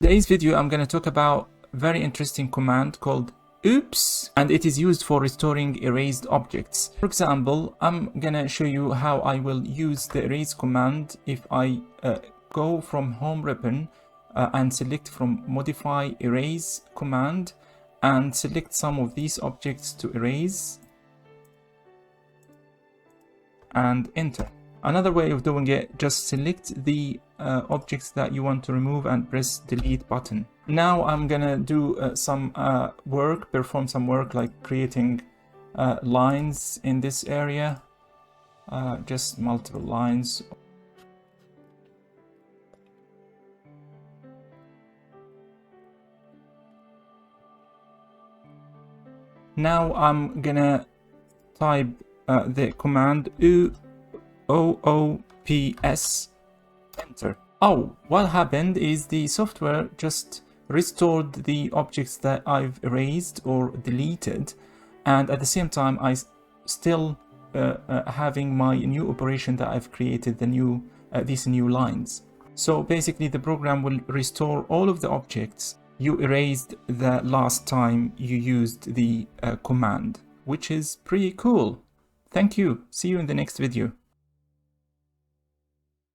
Today's video, I'm going to talk about a very interesting command called oops, and it is used for restoring erased objects. For example, I'm going to show you how I will use the erase command if I go from home ribbon and select from modify erase command and select some of these objects to erase and enter. Another way of doing it, just select the objects that you want to remove and press delete button. Now I'm gonna do perform some work like creating lines in this area, just multiple lines. Now I'm gonna type the command OOPS, enter. Oh, what happened is the software just restored the objects that I've erased or deleted, and at the same time I still having my new operation that I've created, these new lines. So basically the program will restore all of the objects you erased the last time you used the command, which is pretty cool. Thank you. See you in the next video.